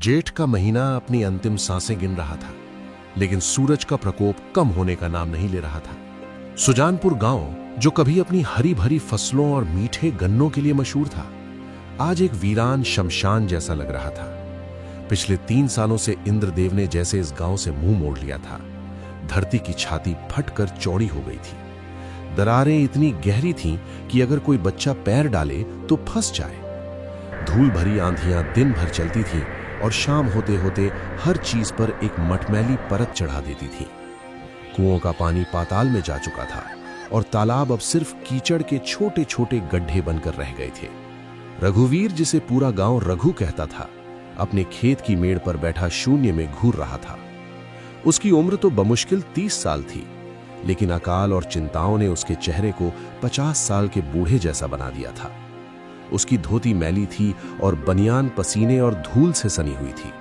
जेठ का महीना अपनी अंतिम सांसें गिन रहा था, लेकिन सूरज का प्रकोप कम होने का नाम नहीं ले रहा था। सुजानपुर गांव, जो कभी अपनी हरी भरी फसलों और मीठे गन्नों के लिए मशहूर था, आज एक वीरान शमशान जैसा लग रहा था। पिछले 3 सालों से इंद्रदेव ने जैसे इस गांव से मुंह मोड़ लिया था। धरती की छाती फटकर चौड़ी हो गई थी। दरारें इतनी गहरी थीं कि अगर कोई बच्चा पैर डाले तो फंस जाए। धूल भरी आंधियां दिन भर चलती थीं और शाम होते होते हर चीज पर एक मटमैली परत चढ़ा देती थी। कुओं का पानी पाताल में जा चुका था और तालाब अब सिर्फ कीचड़ के छोटे छोटे गड्ढे बनकर रह गए थे। रघुवीर, जिसे पूरा गांव रघु कहता था, अपने खेत की मेड़ पर बैठा शून्य में घूर रहा था। उसकी उम्र तो बमुश्किल 30 साल थी, लेकिन अकाल और चिंताओं ने उसके चेहरे को 50 साल के बूढ़े जैसा बना दिया था। उसकी धोती मैली थी और बनियान पसीने और धूल से सनी हुई थी।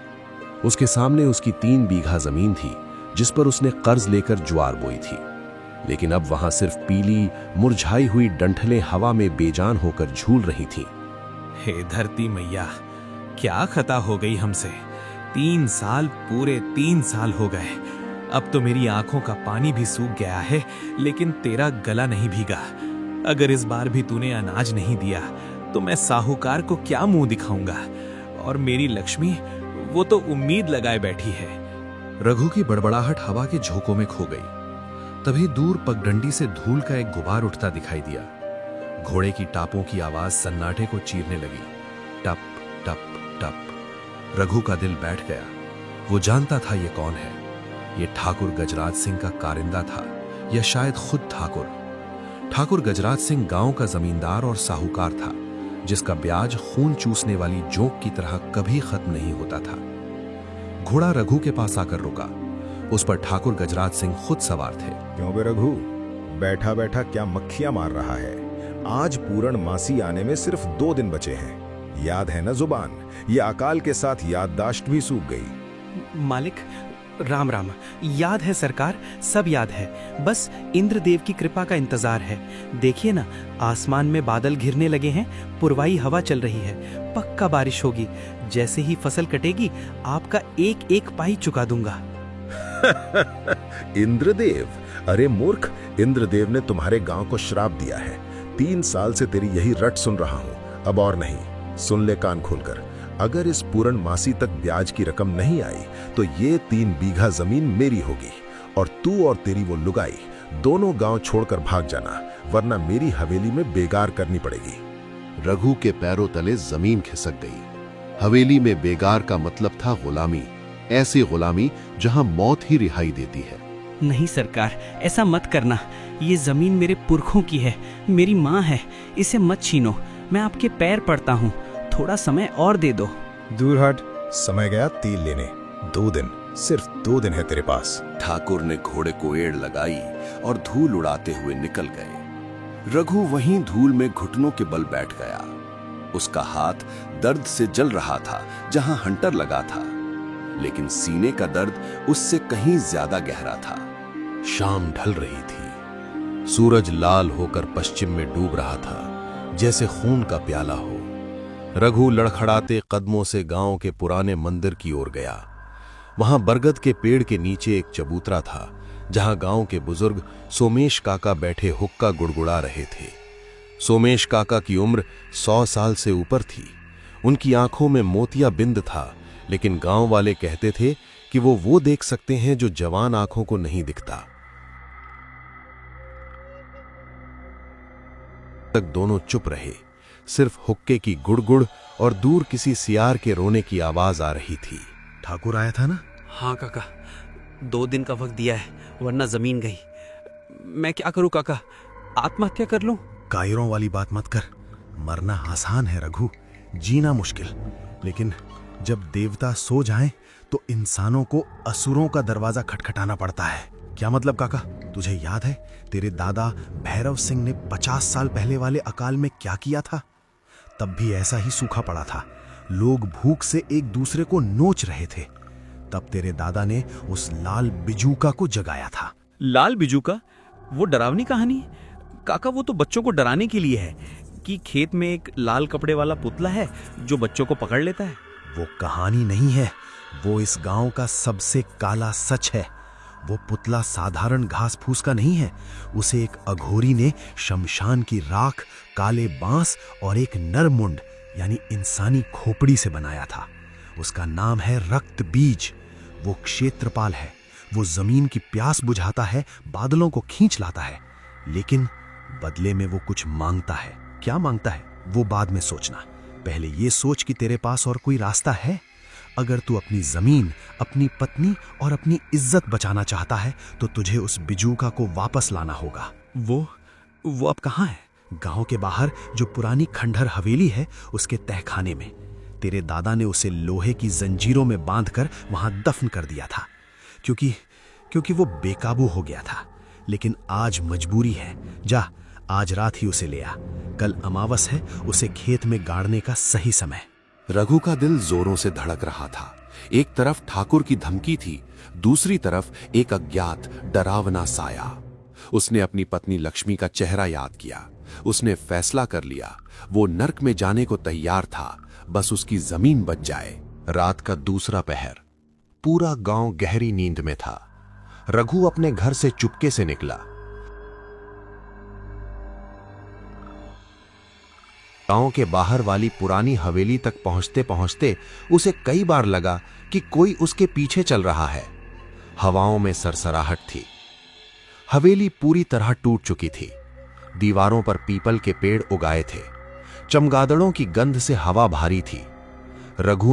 उसके सामने उसकी 3 बीघा जमीन थी, जिस पर उसने कर्ज लेकर ज्वार बोई थी, लेकिन अब वहां सिर्फ पीली मुरझाई हुई डंठलें हवा में बेजान होकर झूल रही थीं। हे धरती मैया, क्या खता हो गई हमसे। 3 साल, पूरे 3 साल हो गए। अब तो मेरी आंखों का पानी भी सूख गया है, लेकिन तेरा गला नहीं भीगा। अगर इस बार भी तूने अनाज नहीं दिया तो मैं साहूकार को क्या मुंह दिखाऊंगा। और मेरी लक्ष्मी, वो तो उम्मीद लगाए बैठी है। रघु की बड़बड़ाहट हवा के झोंकों में खो गई। तभी दूर पगडंडी से धूल का एक गुबार उठता दिखाई दिया। घोड़े की टापों की आवाज सन्नाटे को चीरने लगी। टप टप टप। रघु का दिल बैठ गया। वो जानता था ये कौन है। ये ठाकुर गजराज सिंह का कारिंदा था, या शायद खुद ठाकुर। ठाकुर गजराज सिंह गांव का जमींदार और साहूकार था, जिसका ब्याज खून चूसने वाली जोंक की तरह कभी खत्म नहीं होता था। घोड़ा रघु के पास आकर रुका। उस पर ठाकुर गजराज सिंह खुद सवार थे। क्यों बे रघु, बैठा बैठा क्या मक्खियां मार रहा है? आज पूर्ण मासी आने में सिर्फ 2 दिन बचे हैं। याद है ना जुबान? ये अकाल के साथ याददाश्त भी सूख गई। मालिक, राम राम। याद है सरकार, सब याद है। बस इंद्रदेव की कृपा का इंतजार है। देखिए ना, आसमान में बादल घिरने लगे हैं, पुरवाई हवा चल रही है। पक्का बारिश होगी। जैसे ही फसल कटेगी, आपका एक एक पाई चुका दूंगा। इंद्रदेव? अरे मूर्ख, इंद्रदेव ने तुम्हारे गांव को श्राप दिया है। 3 साल से तेरी यही रट सुन रहा हूं, अब और नहीं। सुन ले कान खोलकर, अगर इस पूर्ण मासी तक ब्याज की रकम नहीं आई तो ये 3 बीघा जमीन मेरी होगी, और तू और तेरी वो लुगाई दोनों गांव छोड़कर भाग जाना, वरना मेरी हवेली में बेगार करनी पड़ेगी। रघु के पैरों तले जमीन खिसक गई। हवेली में बेगार का मतलब था गुलामी, ऐसी गुलामी जहां मौत ही रिहाई देती है। नहीं सरकार, ऐसा मत करना। ये जमीन मेरे पुरखों की है, मेरी माँ है। इसे मत छीनो। मैं आपके पैर पड़ता हूँ, थोड़ा समय और दे दो। दूर हट। समय गया तेल लेने। 2 दिन, सिर्फ 2 दिन है तेरे पास। ठाकुर ने घोड़े को एड़ लगाई और धूल उड़ाते हुए निकल गए। रघु वहीं धूल में घुटनों के बल बैठ गया। उसका हाथ दर्द से जल रहा था जहां हंटर लगा था, लेकिन सीने का दर्द उससे कहीं ज्यादा गहरा था। शाम ढल रही थी। सूरज लाल होकर पश्चिम में डूब रहा था, जैसे खून का प्याला हो। रघु लड़खड़ाते कदमों से गांव के पुराने मंदिर की ओर गया। वहां बरगद के पेड़ के नीचे एक चबूतरा था, जहां गांव के बुजुर्ग सोमेश काका बैठे हुक्का गुड़गुड़ा रहे थे। सोमेश काका की उम्र 100 साल से ऊपर थी। उनकी आंखों में मोतिया बिंद था, लेकिन गांव वाले कहते थे कि वो देख सकते हैं जो जवान आंखों को नहीं दिखता। तक दोनों चुप रहे। सिर्फ हुक्के की गुड़गुड़ और दूर किसी सियार के रोने की आवाज आ रही थी। ठाकुर आया था ना? हाँ काका, 2 दिन का वक्त दिया है, वरना जमीन गई। मैं क्या करूं काका, आत्महत्या कर लूं? कायरों वाली बात मत कर। मरना आसान है रघु, जीना मुश्किल। लेकिन जब देवता सो जाएं तो इंसानों को असुरों का दरवाजा खटखटाना पड़ता है। क्या मतलब काका? तुझे याद है तेरे दादा भैरव सिंह ने 50 साल पहले वाले अकाल में क्या किया था? तब भी ऐसा ही सूखा पड़ा था। लोग भूख से एक दूसरे को नोच रहे थे। तब तेरे दादा ने उस लाल बिजूका को जगाया था। लाल बिजूका? वो डरावनी कहानी? काका, वो तो बच्चों को डराने के लिए है कि खेत में एक लाल कपड़े वाला पुतला है जो बच्चों को पकड़ लेता है। वो कहानी नहीं है, वो इस गांव का सबसे काला सच है। वो पुतला साधारण घास फूस का नहीं है, उसे एक अघोरी ने शमशान की राख, काले बांस और एक नर मुंड यानी इंसानी खोपड़ी से बनाया था। उसका नाम है रक्त बीज। वो क्षेत्रपाल है, वो जमीन की प्यास बुझाता है, बादलों को खींच लाता है, लेकिन बदले में वो कुछ मांगता है। क्या मांगता है वो बाद में सोचना, पहले ये सोच कि तेरे पास और कोई रास्ता है। अगर तू अपनी जमीन, अपनी पत्नी और अपनी इज्जत बचाना चाहता है तो तुझे उस बिजूका को वापस लाना होगा। वो अब कहाँ है? गांव के बाहर जो पुरानी खंडहर हवेली है उसके तहखाने में। तेरे दादा ने उसे लोहे की जंजीरों में बांधकर वहां दफन कर दिया था, क्योंकि वो बेकाबू हो गया था। लेकिन आज मजबूरी है, जा आज रात ही उसे ले आ। कल अमावस है, उसे खेत में गाड़ने का सही समय। रघु का दिल जोरों से धड़क रहा था। एक तरफ ठाकुर की धमकी थी, दूसरी तरफ एक अज्ञात डरावना साया। उसने अपनी पत्नी लक्ष्मी का चेहरा याद किया। उसने फैसला कर लिया, वो नर्क में जाने को तैयार था, बस उसकी जमीन बच जाए। रात का दूसरा पहर, पूरा गांव गहरी नींद में था। रघु अपने घर से चुपके से निकला। गांव के बाहर वाली पुरानी हवेली तक पहुंचते पहुंचते उसे कई बार लगा कि कोई उसके पीछे चल रहा है। हवाओं में सरसराहट थी। हवेली पूरी तरह टूट चुकी थी। दीवारों पर पीपल के पेड़ उगाए थे। चमगादड़ों की गंध से हवा भारी थी। रघु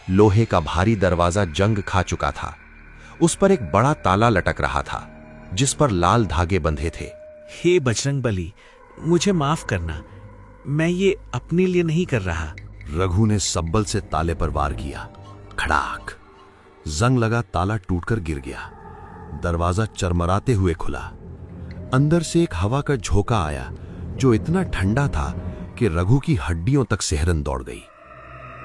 लोहे का भारी दरवाजा जंग खा चुका था। उस पर एक बड़ा ताला लटक रहा था, जिस पर लाल धागे बंधे थे। हे बजरंगबली, मुझे माफ करना, मैं ये अपने लिए नहीं कर रहा। रघु ने सब्बल से ताले पर वार किया। खड़ाक, जंग लगा ताला टूटकर गिर गया। दरवाजा चरमराते हुए खुला। अंदर से एक हवा का झोंका आया जो इतना ठंडा था कि रघु की हड्डियों तक सिहरन दौड़ गई।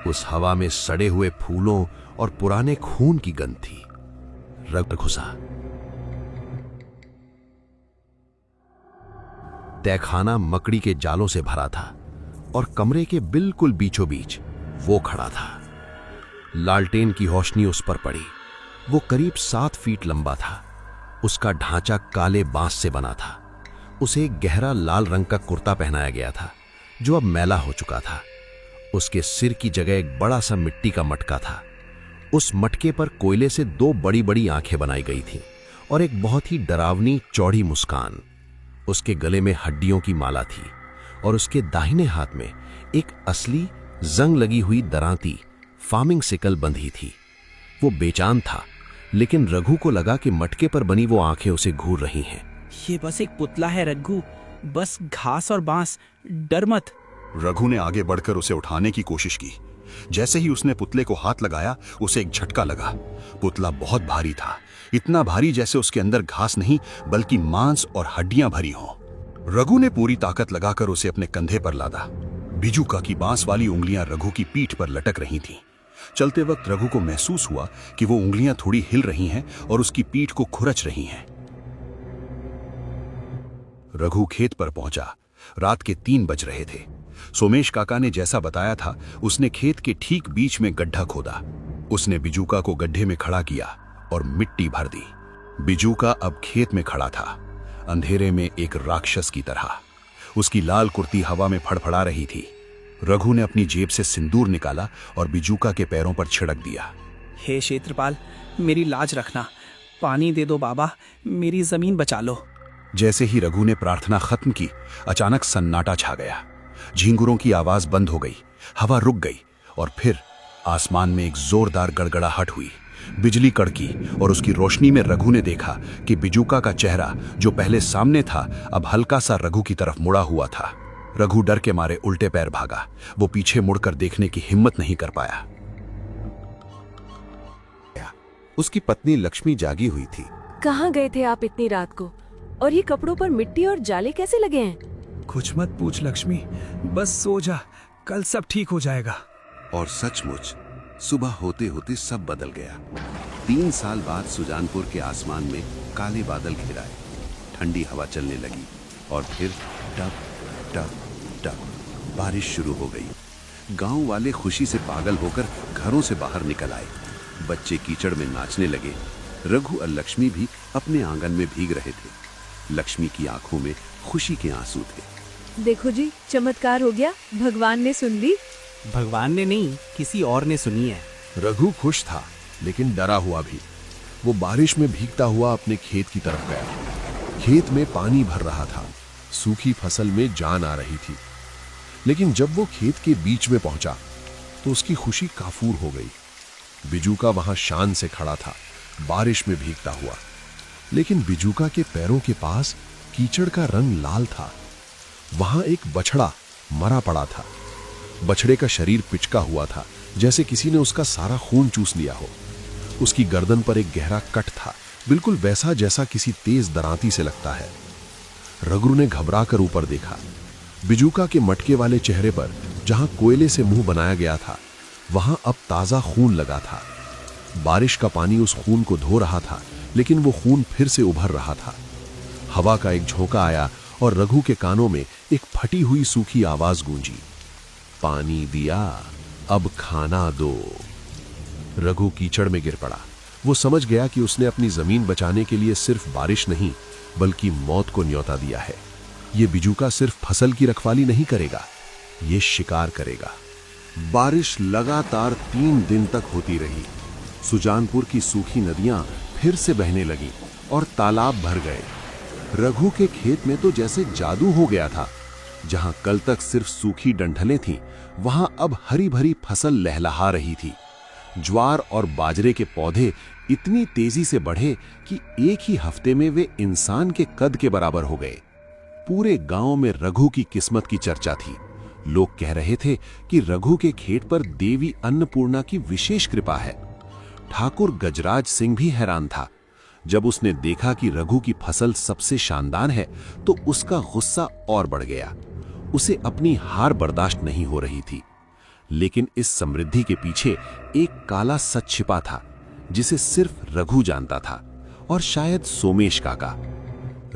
उस हवा में सड़े हुए फूलों और पुराने खून की गंध थी। रघु घुसा। तहखाना मकड़ी के जालों से भरा था और कमरे के बिल्कुल बीचों बीच वो खड़ा था। लालटेन की रोशनी उस पर पड़ी। वो करीब 7 फीट लंबा था। उसका ढांचा काले बांस से बना था। उसे एक गहरा लाल रंग का कुर्ता पहनाया गया था जो अब मैला हो चुका था। उसके सिर की जगह एक बड़ा सा मिट्टी का मटका था। उस मटके पर कोयले से 2 बड़ी बड़ी आंखें बनाई गई थीं और एक बहुत ही डरावनी चौड़ी मुस्कान। उसके गले में हड्डियों की माला थी और उसके दाहिने हाथ में एक असली जंग लगी हुई दरांती फार्मिंग सिकल बंधी थी। वो बेजान था, लेकिन रघु को लगा कि मटके पर बनी वो आंखें उसे घूर रही हैं। ये बस एक पुतला है रघु, बस घास और बांस, डर मत। रघु ने आगे बढ़कर उसे उठाने की कोशिश की। जैसे ही उसने पुतले को हाथ लगाया, उसे एक झटका लगा। पुतला बहुत भारी था, इतना भारी जैसे उसके अंदर घास नहीं बल्कि मांस और हड्डियां भरी हों। रघु ने पूरी ताकत लगाकर उसे अपने कंधे पर लादा। बिजूका की बांस वाली उंगलियां रघु की पीठ पर लटक रही थीं। चलते वक्त रघु को महसूस हुआ कि वो उंगलियां थोड़ी हिल रही हैं और उसकी पीठ को खुरच रही हैं। रघु खेत पर पहुंचा। रात के 3 बज रहे थे। सोमेश काका ने जैसा बताया था, उसने खेत के ठीक बीच में गड्ढा खोदा। उसने बिजूका को गड्ढे में खड़ा किया और मिट्टी भर दी। बिजूका अब खेत में खड़ा था, अंधेरे में एक राक्षस की तरह। उसकी लाल कुर्ती हवा में फड़फड़ा रही थी। रघु ने अपनी जेब से सिंदूर निकाला और बिजूका के पैरों पर छिड़क दिया। हे क्षेत्रपाल, मेरी लाज रखना, पानी दे दो बाबा, मेरी जमीन बचा लो। जैसे ही रघु ने प्रार्थना खत्म की, अचानक सन्नाटा छा गया। झींगुरों की आवाज बंद हो गई, हवा रुक गई और फिर आसमान में एक जोरदार गड़गड़ाहट हुई। बिजली कड़की और उसकी रोशनी में रघु ने देखा कि बिजूका का चेहरा जो पहले सामने था अब हल्का सा रघु की तरफ मुड़ा हुआ था। रघु डर के मारे उल्टे पैर भागा। वो पीछे मुड़कर देखने की हिम्मत नहीं कर पाया। उसकी पत्नी लक्ष्मी जागी हुई थी। कहाँ गए थे आप इतनी रात को? और ये कपड़ों पर मिट्टी और जाले कैसे लगे हैं? कुछ मत पूछ लक्ष्मी, बस सो जा, कल सब ठीक हो जाएगा। और सचमुच सुबह होते होते सब बदल गया। 3 साल बाद सुजानपुर के आसमान में काले बादल घिराए, ठंडी हवा चलने लगी और फिर टप टप टप बारिश शुरू हो गई। गांव वाले खुशी से पागल होकर घरों से बाहर निकल आए। बच्चे कीचड़ में नाचने लगे। रघु और लक्ष्मी भी अपने आंगन में भीग रहे थे। लक्ष्मी की आंखों में खुशी के आंसू थे। देखो जी, चमत्कार हो गया, भगवान ने सुन ली। भगवान ने नहीं, किसी और ने सुनी है। रघु खुश था लेकिन डरा हुआ भी। वो बारिश में भीगता हुआ अपने खेत की तरफ गया। खेत में पानी भर रहा था, सूखी फसल में जान आ रही थी। लेकिन जब वो खेत के बीच में पहुंचा तो उसकी खुशी काफूर हो गई। बिजूका वहां शान से खड़ा था, बारिश में भीगता हुआ। लेकिन बिजूका के पैरों के पास कीचड़ का रंग लाल था। वहां एक बछड़ा मरा पड़ा था। बछड़े का शरीर पिचका हुआ था, जैसे किसी ने उसका सारा खून चूस लिया हो। उसकी गर्दन पर एक गहरा कट था, बिल्कुल वैसा जैसा किसी तेज दरांती से लगता है। रघु ने घबराकर ऊपर देखा। बिजूका के मटके वाले चेहरे पर जहां कोयले से मुंह बनाया गया था, वहां अब ताजा खून लगा था। बारिश का पानी उस खून को धो रहा था, लेकिन वो खून फिर से उभर रहा था। हवा का एक झोंका आया और रघु के कानों में एक फटी हुई सूखी आवाज गूंजी, पानी दिया, अब खाना दो। रघु कीचड़ में गिर पड़ा। वो समझ गया कि उसने अपनी जमीन बचाने के लिए सिर्फ बारिश नहीं बल्कि मौत को न्योता दिया है। ये बिजूका सिर्फ फसल की रखवाली नहीं करेगा, ये शिकार करेगा। बारिश लगातार 3 दिन तक होती रही। सुजानपुर की सूखी नदियां फिर से बहने लगीं और तालाब भर गए। रघु के खेत में तो जैसे जादू हो गया था। जहां कल तक सिर्फ सूखी डंठलें थीं, वहां अब हरी भरी फसल लहलहा रही थी। ज्वार और बाजरे के पौधे इतनी तेजी से बढ़े कि एक ही हफ्ते में वे इंसान के कद के बराबर हो गए। पूरे गांव में रघु की किस्मत की चर्चा थी। लोग कह रहे थे कि रघु के खेत पर देवी अन्नपूर्णा की विशेष कृपा है। ठाकुर गजराज सिंह भी हैरान था। जब उसने देखा कि रघु की फसल सबसे शानदार है तो उसका गुस्सा और बढ़ गया। उसे अपनी हार बर्दाश्त नहीं हो रही थी। लेकिन इस समृद्धि के पीछे एक काला सच छिपा था, जिसे सिर्फ रघु जानता था, और शायद सोमेश काका।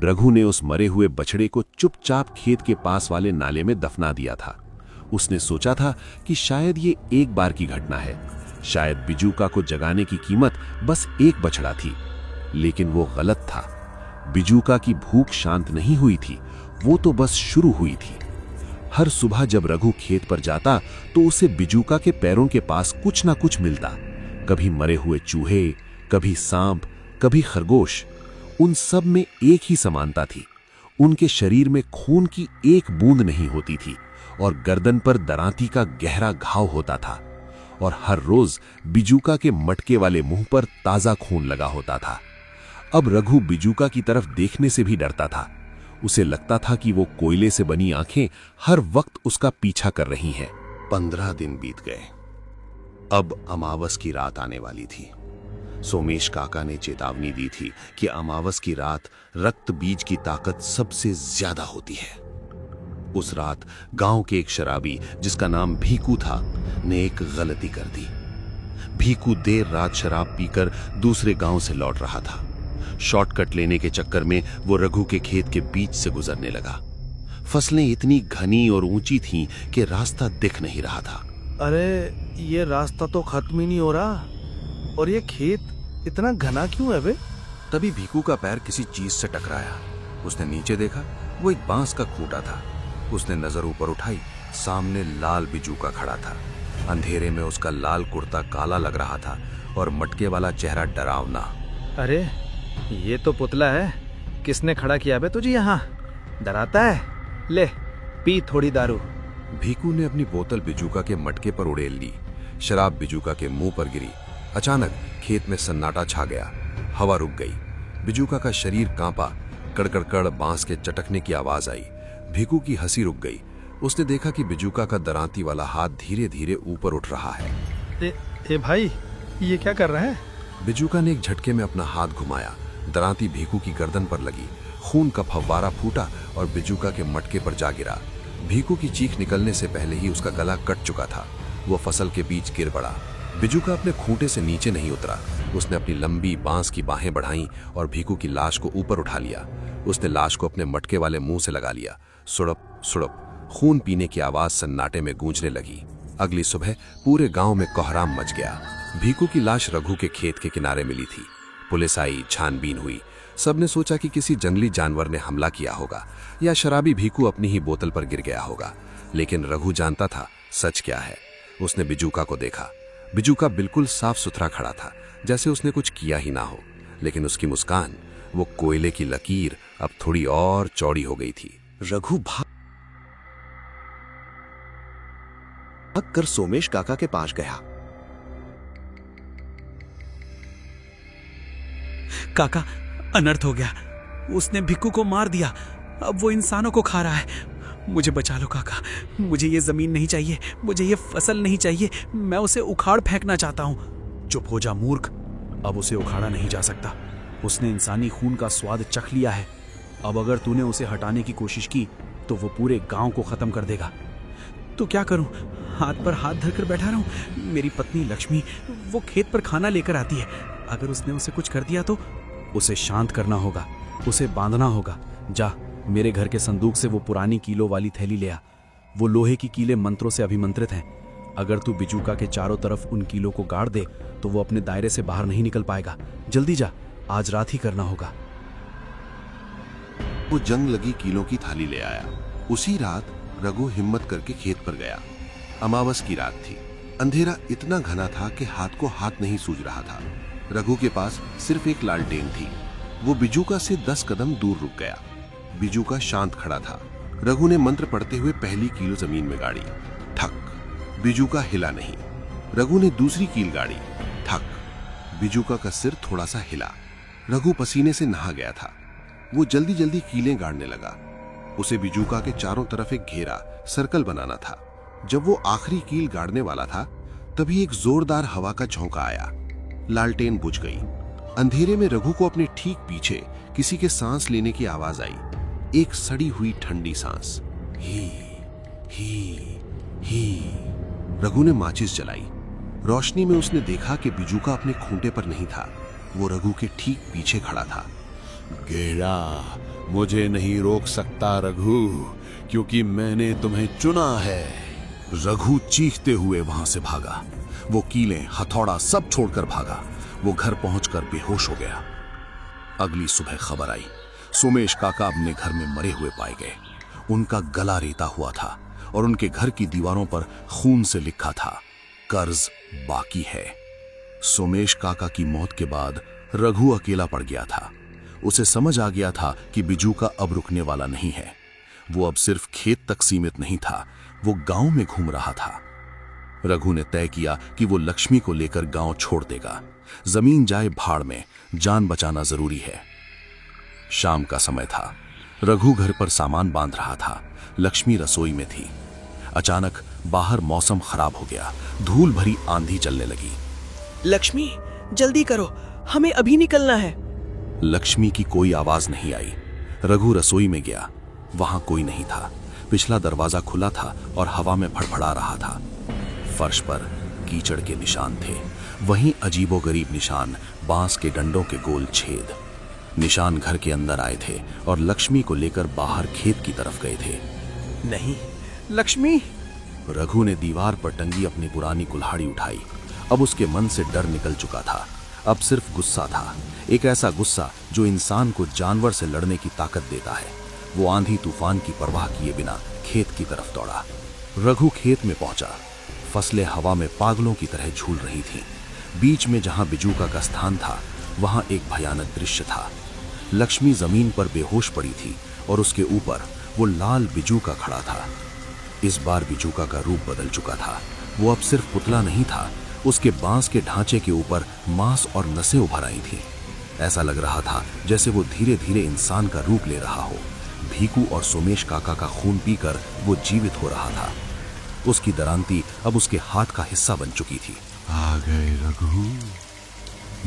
रघु ने उस मरे हुए बछड़े को चुपचाप खेत के पास वाले नाले में दफना दिया था। उसने सोचा था कि शायद ये एक बार की घटना है, शायद बिजूका को जगाने की कीमत बस एक बछड़ा थी। लेकिन वो गलत था। बिजूका की भूख शांत नहीं हुई थी, वो तो बस शुरू हुई थी। हर सुबह जब रघु खेत पर जाता तो उसे बिजूका के पैरों के पास कुछ ना कुछ मिलता। कभी मरे हुए चूहे, कभी सांप, कभी खरगोश। उन सब में एक ही समानता थी, उनके शरीर में खून की एक बूंद नहीं होती थी और गर्दन पर दरांती का गहरा घाव होता था। और हर रोज बिजूका के मटके वाले मुंह पर ताजा खून लगा होता था। अब रघु बिजूका की तरफ देखने से भी डरता था। उसे लगता था कि वो कोयले से बनी आंखें हर वक्त उसका पीछा कर रही हैं। 15 दिन बीत गए। अब अमावस की रात आने वाली थी। सोमेश काका ने चेतावनी दी थी कि अमावस की रात रक्त बीज की ताकत सबसे ज्यादा होती है। उस रात गांव के एक शराबी, जिसका नाम भीकू था, ने एक गलती कर दी। भीकू देर रात शराब पीकर दूसरे गांव से लौट रहा था। शॉर्टकट लेने के चक्कर में वो रघु के खेत के बीच से गुजरने लगा। फसलें इतनी घनी और ऊंची थीं कि रास्ता दिख नहीं रहा था। अरे ये रास्ता तो खत्म ही नहीं हो रहा, और ये खेत इतना घना क्यों है बे? तभी भीकू का पैर किसी चीज से टकराया। उसने नीचे देखा, वो एक बांस का खूंटा था। उसने नजर ऊपर उठाई, सामने लाल बिजूका खड़ा था। अंधेरे में उसका लाल कुर्ता काला लग रहा था और मटके वाला चेहरा डरावना। अरे ये तो पुतला है, किसने खड़ा किया बे तुझे यहाँ? डराता है? ले पी थोड़ी दारू। भीकू ने अपनी बोतल बिजूका के मटके पर उड़ेल ली। शराब बिजूका के मुंह पर गिरी। अचानक खेत में सन्नाटा छा गया। हवा रुक गई। बिजूका का शरीर कांपा। कड़कड़कड़ बांस के चटकने की आवाज आई। भीकू की हंसी रुक गई। उसने देखा कि बिजूका का दरांती वाला हाथ धीरे धीरे ऊपर उठ रहा है। ए भाई, ये क्या कर रहा है? बिजूका ने एक झटके में अपना हाथ घुमाया। दरांती भीकू की गर्दन पर लगी। खून का फव्वारा फूटा और बिजूका के मटके पर जा गिरा। भीकू की चीख निकलने से पहले ही उसका गला कट चुका था। वो फसल के बीच गिर पड़ा। बिजूका अपने खूंटे से नीचे नहीं उतरा। उसने अपनी लंबी बांस की बाहें बढ़ाईं और भीकू की लाश को ऊपर उठा लिया। उसने लाश को अपने मटके वाले मुंह से लगा लिया। सुड़प सुड़प खून पीने की आवाज सन्नाटे में गूंजने लगी। अगली सुबह पूरे गांव में कोहराम मच गया। भीकू की लाश रघु के खेत के किनारे मिली थी। पुलिस आई, छानबीन हुई। सबने सोचा कि किसी जंगली जानवर ने हमला किया होगा या शराबी भीकू अपनी ही बोतल पर गिर गया होगा। लेकिन रघु जानता था सच क्या है। उसने बिजूका को देखा। बिजूका बिल्कुल साफ सुथरा खड़ा था, जैसे उसने कुछ किया ही ना हो। लेकिन उसकी मुस्कान, वो कोयले की लकीर, अब थोड़ी और चौड़ी हो गई थी। रघु भाग कर सोमेश काका के पास गया। काका, अनर्थ हो गया। उसने भिक्कू को मार दिया। अब वो इंसानों को खा रहा है। मुझे बचा लो काका। मुझे ये जमीन नहीं चाहिए, मुझे ये फसल नहीं चाहिए। मैं उसे उखाड़ फेंकना चाहता हूं। चुप हो जा मूर्ख। अब उसे उखाड़ा नहीं जा सकता। उसने इंसानी खून का स्वाद चख लिया है। अब अगर तूने उसे हटाने की कोशिश की तो वो पूरे गांव को खत्म कर देगा। तो क्या करूं? हाथ पर हाथ धरकर बैठा रहूं? मेरी पत्नी लक्ष्मी, वो खेत पर खाना लेकर आती है। अगर उसने उसे कुछ कर दिया तो? उसे शांत करना होगा, उसे बांधना होगा। जा, मेरे घर के संदूक से वो पुरानी कीलों वाली थैली ले आ। वो लोहे की कीलें मंत्रों से अभिमंत्रित हैं। अगर तू बिजूका के चारों तरफ उन कीलों को गाड़ दे तो वो अपने दायरे से बाहर नहीं निकल पाएगा। जल्दी जा, आज रात ही करना होगा। वो जंग लगी कीलों की थाली ले आया। उसी रात रघु हिम्मत करके खेत पर गया। अमावस की रात थी। अंधेरा इतना घना था कि हाथ को हाथ नहीं सूझ रहा था। रघु के पास सिर्फ एक लालटेन थी। वो बिजूका से 10 कदम दूर रुक गया। बिजूका शांत खड़ा था। रघु ने मंत्र पढ़ते हुए पहली कील जमीन में गाड़ी। ठक। बिजूका हिला नहीं। रघु ने दूसरी कील गाड़ी। ठक। बिजूका का सिर थोड़ा सा हिला। रघु पसीने से नहा गया था। वो जल्दी जल्दी कीलें गाड़ने लगा। उसे बिजूका के चारों तरफ एक घेरा, सर्कल बनाना था। जब वो आखिरी कील गाड़ने वाला था तभी एक जोरदार हवा का झोंका आया। लालटेन बुझ गई। अंधेरे में रघु को अपने ठीक पीछे किसी के सांस लेने की आवाज आई। एक सड़ी हुई ठंडी सांस। ही। रघु ने माचिस जलाई। रोशनी में उसने देखा कि बिजूका अपने खूंटे पर नहीं था। वो रघु के ठीक पीछे खड़ा था। गेड़ा, मुझे नहीं रोक सकता रघु, क्योंकि मैंने तुम्हें चुना है। रघु चीखते हुए वहां से भागा। वो कीलें, हथौड़ा सब छोड़कर भागा। वो घर पहुंचकर बेहोश हो गया। अगली सुबह खबर आई, सोमेश काका अपने घर में मरे हुए पाए गए। उनका गला रेता हुआ था और उनके घर की दीवारों पर खून से लिखा था, कर्ज बाकी है। सोमेश काका की मौत के बाद रघु अकेला पड़ गया था। उसे समझ आ गया था कि बिजूका अब रुकने वाला नहीं है। वो अब सिर्फ खेत तक सीमित नहीं था, वो गांव में घूम रहा था। रघु ने तय किया कि वो लक्ष्मी को लेकर गांव छोड़ देगा। जमीन जाए भाड़ में, जान बचाना जरूरी है। शाम का समय था। रघु घर पर सामान बांध रहा था। लक्ष्मी रसोई में थी। अचानक बाहर मौसम खराब हो गया। धूल भरी आंधी चलने लगी। लक्ष्मी, जल्दी करो, हमें अभी निकलना है। लक्ष्मी की कोई आवाज नहीं आई। रघु रसोई में गया। वहां कोई नहीं था। पिछला दरवाजा खुला था और हवा में फड़फड़ा रहा था। फर्श पर कीचड़ के निशान थे। वहीं अजीबोगरीब निशान, बांस के डंडों के गोल छेद। निशान घर के अंदर आए थे और लक्ष्मी को लेकर बाहर खेत की तरफ गए थे। नहीं, लक्ष्मी। रघु ने दीवार पर टंगी अपनी पुरानी कुल्हाड़ी उठाई। अब उसके मन से डर निकल चुका था। अब सिर्फ गुस्सा था। एक ऐसा गुस्सा जो इंसान को जानवर से लड़ने की ताकत देता है। वो आंधी तूफान की परवाह किए बिना खेत की तरफ दौड़ा। रघु खेत में पहुंचा। फसलें हवा में पागलों की तरह झूल रही थीं। बीच में जहां बिजूका का स्थान था, वहां एक भयानक दृश्य था। लक्ष्मी जमीन पर बेहोश पड़ी थी और उसके ऊपर वो लाल बिजूका खड़ा था। इस बार बिजूका का रूप बदल चुका था। वो अब सिर्फ पुतला नहीं था, उसके बांस के ढांचे के ऊपर मांस और नसें उभर आई थीं। ऐसा लग रहा था जैसे वो धीरे धीरे इंसान का रूप ले रहा हो। भीकू और सोमेश काका का खून पीकर वो जीवित हो रहा था। उसकी दरांती अब उसके हाथ का हिस्सा बन चुकी थी। आ गए रघु,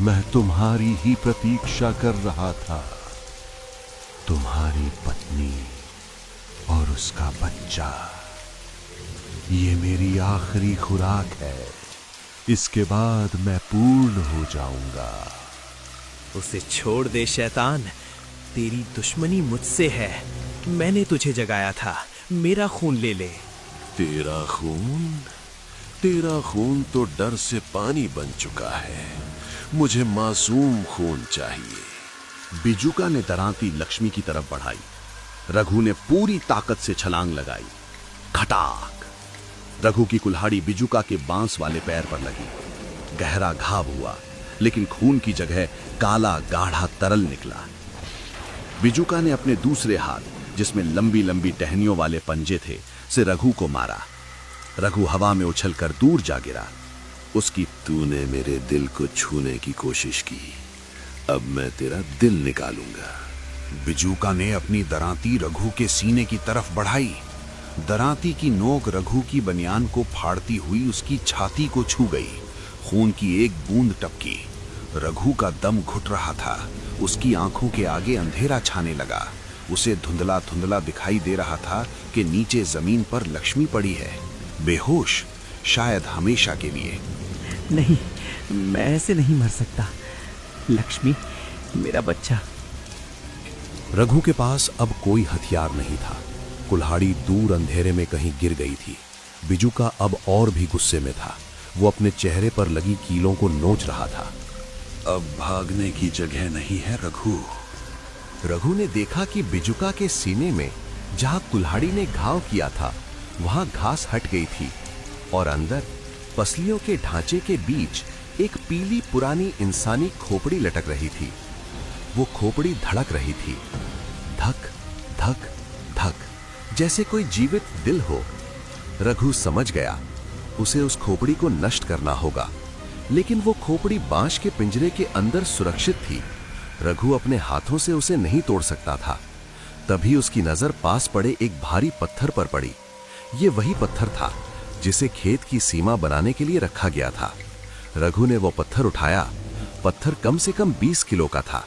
मैं तुम्हारी ही प्रतीक्षा कर रहा था। तुम्हारी पत्नी और उसका बच्चा, ये मेरी आखिरी खुराक है। इसके बाद मैं पूर्ण हो जाऊंगा। उसे छोड़ दे शैतान, तेरी दुश्मनी मुझसे है। मैंने तुझे जगाया था, मेरा खून ले ले। तेरा खून? तेरा खून तो डर से पानी बन चुका है, मुझे मासूम खून चाहिए। बिजुका ने दरांती लक्ष्मी की तरफ बढ़ाई। रघु ने पूरी ताकत से छलांग लगाई। खटाक! रघु की कुल्हाड़ी बिजुका के बांस वाले पैर पर लगी। गहरा घाव हुआ, लेकिन खून की जगह काला गाढ़ा तरल निकला। बिजुका ने अपने दूसरे हाथ, जिसमें लंबी लंबी टहनियों वाले पंजे थे, से रघु को मारा। रघु हवा में उछलकर दूर जा गिरा। उसकी तूने मेरे दिल को छूने की कोशिश की, अब मैं तेरा दिल निकालूंगा। बिजुका ने अपनी दरांती रघु के सीने की तरफ बढ़ाई। दरांती की नोक रघु की बनियान को फाड़ती हुई उसकी छाती को छू गई। खून की एक बूंद टपकी। रघु का दम घुट रहा था। उसकी आंखों के आगे अंधेरा छाने लगा। उसे धुंधला धुंधला दिखाई दे रहा था कि नीचे जमीन पर लक्ष्मी पड़ी है, बेहोश, शायद हमेशा के लिए। नहीं, मैं ऐसे नहीं मर सकता। लक्ष्मी, मेरा बच्चा। रघु के पास अब कोई हथियार नहीं था। कुल्हाड़ी दूर अंधेरे में कहीं गिर गई थी। बिजुका अब और भी गुस्से में था। वो अपने चेहरे पर लगी कीलों को नोच रहा था। अब भागने की जगह नहीं है रघु। रघु ने देखा कि बिजुका के सीने में जहां कुल्हाड़ी ने घाव किया था, वहां घास हट गई थी और अंदर पसलियों के ढांचे के बीच एक पीली पुरानी इंसानी खोपड़ी लटक रही थी। वो खोपड़ी धड़क रही थी, धक धक धक, जैसे कोई जीवित दिल हो। रघु समझ गया, उसे उस खोपड़ी को नष्ट करना होगा, लेकिन वो खोपड़ी बांस के पिंजरे के अंदर सुरक्षित थी। रघु अपने हाथों से उसे नहीं तोड़ सकता था। तभी उसकी नजर पास पड़े एक भारी पत्थर पर पड़ी। ये वही पत्थर था जिसे खेत की सीमा बनाने के लिए रखा गया था। रघु ने वो पत्थर उठाया। पत्थर कम से कम 20 किलो का था।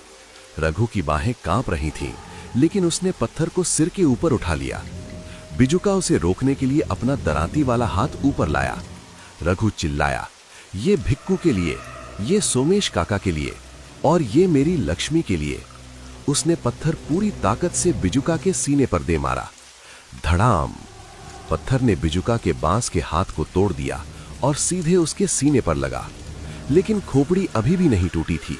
रघु की बाहें कांप रही थीं, लेकिन उसने पत्थर को सिर के ऊपर उठा लिया। बिजुका उसे रोकने के लिए अपना दरांती वाला हाथ ऊपर लाया। रघु चिल्लाया, ये भिक्कू के लिए, ये सोमेश काका के लिए और ये मेरी लक्ष्मी के लिए। उसने पत्थर पूरी ताकत से बिजुका के सीने पर दे मारा। धड़ाम! पत्थर ने बिजुका के बांस के हाथ को तोड़ दिया और सीधे उसके सीने पर लगा। लेकिन खोपड़ी अभी भी नहीं टूटी थी।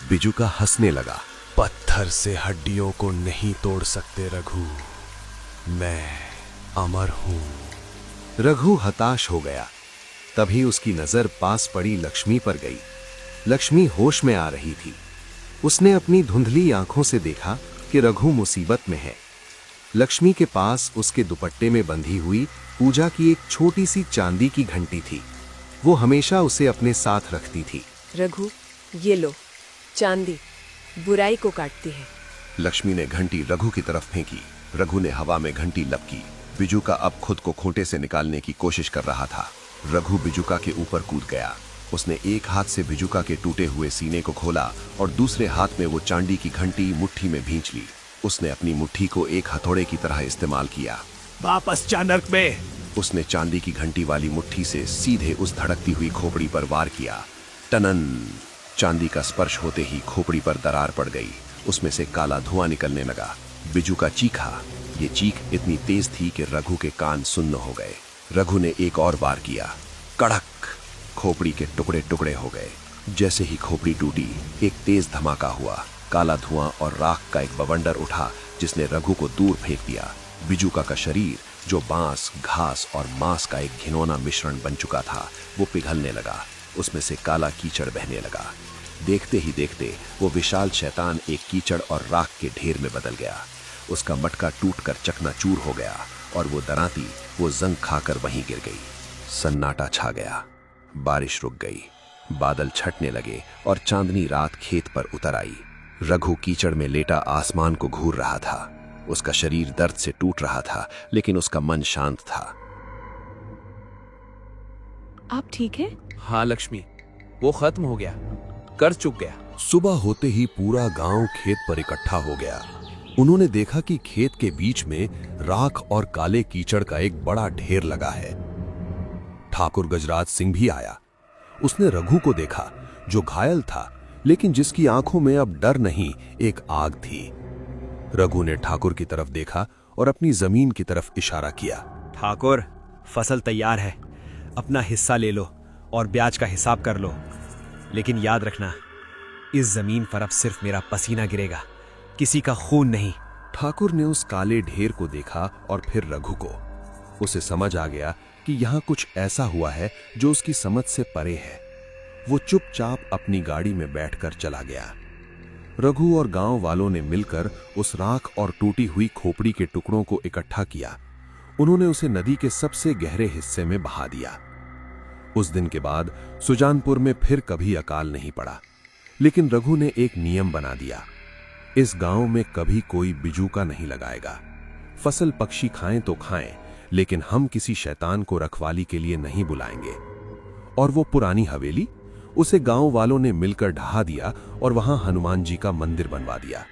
बिजुका हंसने लगा। पत्थर से हड्डियों को नहीं तोड़ सकते रघु, मैं अमर हूं। रघु हताश हो गया। तभी उसकी नजर पास पड़ी लक्ष्मी पर गई। लक्ष्मी होश में आ रही थी। उसने अपनी धुंधली आंखों से देखा कि रघु मुसीबत में है। लक्ष्मी के पास उसके दुपट्टे में बंधी हुई पूजा की एक छोटी सी चांदी की घंटी थी। वो हमेशा उसे अपने साथ रखती थी। रघु, ये लो, चांदी बुराई को काटती है। लक्ष्मी ने घंटी रघु की तरफ फेंकी। रघु ने हवा में घंटी लपकी। बिजुका अब खुद को खूंटे से निकालने की कोशिश कर रहा था। रघु बिजुका के ऊपर कूद गया। उसने एक हाथ से बिजुका के टूटे हुए सीने को खोला और दूसरे हाथ में वो चांदी की घंटी मुट्ठी में भींच ली। उसने अपनी मुट्ठी को एक हथौड़े की तरह इस्तेमाल किया। वापस जा नर्क में। उसने चांदी की घंटी वाली मुट्ठी से सीधे उस धड़कती हुई खोपड़ी पर वार किया। टनन! चांदी का स्पर्श होते ही खोपड़ी पर दरार पड़ गई। उसमें से काला धुआं निकलने लगा। बिजुका चीखा। ये चीख इतनी तेज थी कि रघु के कान सुन्न हो गए। रघु ने एक और वार किया। कड़क! खोपड़ी के टुकड़े टुकड़े हो गए। जैसे ही खोपड़ी टूटी, एक तेज धमाका हुआ। काला धुआं और राख का एक बवंडर उठा, जिसने रघु को दूर फेंक दिया। बिजुका का शरीर, जो बांस, घास और मांस का एक घिनौना मिश्रण बन चुका था, वो पिघलने लगा। उसमें से काला कीचड़ बहने लगा। देखते ही देखते वो विशाल शैतान एक कीचड़ और राख के ढेर में बदल गया। उसका मटका टूटकर चकनाचूर हो गया और वो दरांती वो जंग खाकर वहीं गिर गई। सन्नाटा छा गया। बारिश रुक गई। बादल छटने लगे और चांदनी रात खेत पर उतर आई। रघु कीचड़ में लेटा आसमान को घूर रहा था। उसका शरीर दर्द से टूट रहा था, लेकिन उसका मन शांत था। आप ठीक हैं? हाँ लक्ष्मी, वो खत्म हो गया, कर्ज चुक गया। सुबह होते ही पूरा गांव खेत पर इकट्ठा हो गया। उन्होंने देखा कि खेत के बीच में राख और काले कीचड़ का एक बड़ा ढेर लगा है। ठाकुर गजराज सिंह भी आया। उसने रघु को देखा, जो घायल था, लेकिन जिसकी आंखों में अब डर नहीं, एक आग थी। रघु ने ठाकुर की तरफ देखा और अपनी जमीन की तरफ इशारा किया। ठाकुर, फसल तैयार है। अपना हिस्सा ले लो और ब्याज का हिसाब कर लो, लेकिन याद रखना इस जमीन पर अब सिर्फ मेरा पसीना गिरेगा, किसी का खून नहीं। ठाकुर ने उस काले ढेर को देखा और फिर रघु को। उसे समझ आ गया कि यहां कुछ ऐसा हुआ है जो उसकी समझ से परे है। वो चुपचाप अपनी गाड़ी में बैठकर चला गया। रघु और गांव वालों ने मिलकर उस राख और टूटी हुई खोपड़ी के टुकड़ों को इकट्ठा किया। उन्होंने उसे नदी के सबसे गहरे हिस्से में बहा दिया। उस दिन के बाद सुजानपुर में फिर कभी अकाल नहीं पड़ा, लेकिन रघु ने एक नियम बना दिया, इस गांव में कभी कोई बिजूका नहीं लगाएगा। फसल पक्षी खाएं तो खाएं, लेकिन हम किसी शैतान को रखवाली के लिए नहीं बुलाएंगे। और वो पुरानी हवेली, उसे गांव वालों ने मिलकर ढहा दिया और वहां हनुमान जी का मंदिर बनवा दिया।